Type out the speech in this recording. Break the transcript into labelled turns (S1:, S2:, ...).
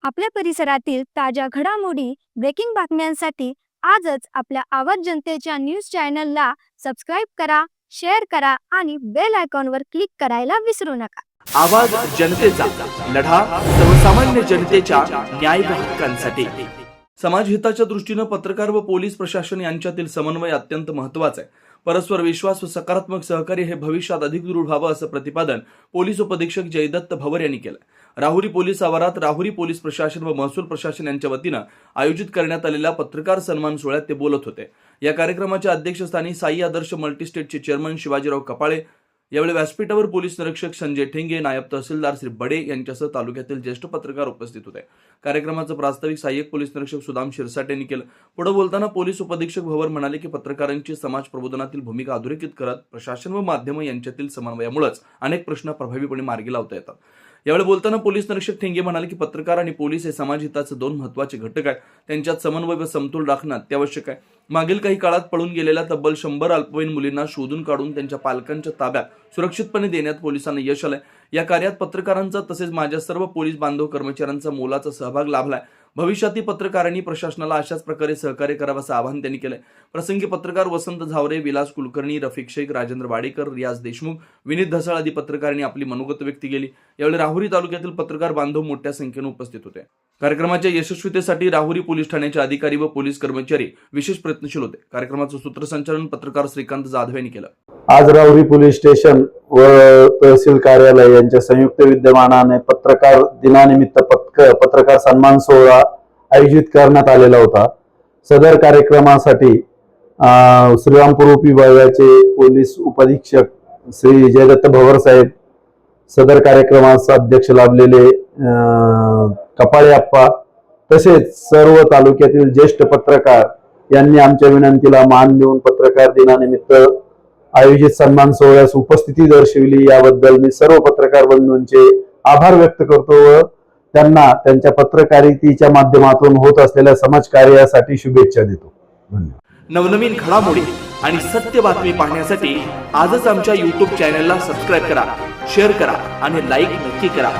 S1: आपल्या परिसरातील ताज्या घडामोडी, ब्रेकिंग बातम्यांसाठी आजच आपल्या आवाज जनतेच्या न्यूज चॅनलला सबस्क्राईब करा, शेअर करा आणि बेल आयकॉनवर क्लिक करायला विसरू नका.
S2: आवाज जनतेचा लढा सर्वसामान्य जनतेच्या न्याय व हक्कांसाठी. समाज हिताच्या दृष्टीने पत्रकार व पोलीस प्रशासन यांच्यातील समन्वय अत्यंत महत्त्वाचा आहे. परस्पर विश्वास व सकारात्मक सहकार्य हे भविष्यात अधिक दृढ व्हावं असं प्रतिपादन पोलीस उपअधीक्षक जयदत्त भवर यांनी केलं. राहुरी पोलीस आवारात राहुरी पोलीस प्रशासन व महसूल प्रशासन यांच्या वतीनं आयोजित करण्यात आलेल्या पत्रकार सन्मान सोहळ्यात ते बोलत होते. या कार्यक्रमाच्या अध्यक्षस्थानी साई आदर्श मल्टीस्टेटचे चेअरमन शिवाजीराव कपाळे, यावेळी व्यासपीठावर पोलीस निरीक्षक संजय ठेंगे, नायब तहसीलदार श्री बडे यांच्यासह तालुक्यातील ज्येष्ठ पत्रकार उपस्थित होते. कार्यक्रमाचं प्रास्ताविक सहाय्यक पोलीस निरीक्षक सुदाम शिरसाट यांनी केलं. पुढे बोलताना पोलीस उपअधीक्षक भवर म्हणाले की पत्रकारांची समाज प्रबोधनातील भूमिका अधोरेखित करत प्रशासन व माध्यम यांच्यातील समन्वयामुळेच अनेक प्रश्न प्रभावीपणे मार्गी लावता येतात. यावेळी बोलताना पोलीस निरीक्षक ठेंगे म्हणाले की पत्रकार आणि पोलीस हे समाज हिताचे दोन महत्त्वाचे घटक आहेत. त्यांच्यात समन्वय व समतोल राखणे अत्यावश्यक आहे. मागील काही काळात पळून गेलेल्या तब्बल 100 अल्पवयीन मुलींना शोधून काढून त्यांच्या पालकांच्या ताब्यात सुरक्षितपणे देण्यात पोलिसांना यश आलंय. या कार्यात पत्रकारांचा तसेच माझ्या सर्व पोलीस बांधव कर्मचाऱ्यांचा मोलाचा सहभाग लाभलाय. भविष्यातही पत्रकारांनी प्रशासनाला अशाच प्रकारे सहकार्य करावं असं आवाहन त्यांनी केलंय. प्रसंगी पत्रकार वसंत झावरे, विलास कुलकर्णी, रफिक शेख, राजेंद्र वाडेकर, रियाज देशमुख, विनीत धसाळ आदी पत्रकारांनी आपली मनोगत व्यक्त केली. यावेळी राहुरी तालुक्यातील पत्रकार बांधव मोठ्या संख्येने उपस्थित होते. कार्यक्रमाच्या यशस्वीतेसाठी राहुरी पोलीस ठाण्याचे अधिकारी व पोलीस कर्मचारी विशेष प्रयत्नशील होते. कार्यक्रमाचं सूत्रसंचालन पत्रकार श्रीकांत जाधव यांनी केलं.
S3: आज राहुरी पोलीस स्टेशन व तहसील कार्यालय यांच्या संयुक्त विद्यमानाने पत्रकार दिनानिमित्त पत्रकार सन्मान सोहळा आयोजित करण्यात आलेला होता. सदर कार्यक्रमासाठी श्रीरामपूर विभागाचे पोलीस उपअधीक्षक श्री जयदत्त भवर साहेब, सदर कार्यक्रमाचा अध्यक्ष लाभलेले कपाळे आप्पा, तसेच सर्व तालुक्यातील ज्येष्ठ पत्रकार यांनी आमच्या विनंतीला मान देऊन पत्रकार दिनानिमित्त आयोजित सन्मान सोहळ्यास उपस्थिती दर्शविली. याबद्दल मी सर्व पत्रकार बंधूंचे आभार व्यक्त करतो व त्यांना त्यांच्या पत्रकारितेच्या माध्यमातून होत असलेल्या समाजकार्यासाठी शुभेच्छा देतो. धन्यवाद.
S2: नवनवीन घडामोडी आणि सत्य बातमी पाहण्यासाठी आजच आमच्या YouTube चॅनलला सबस्क्राईब करा, शेअर करा आणि लाईक नक्की करा.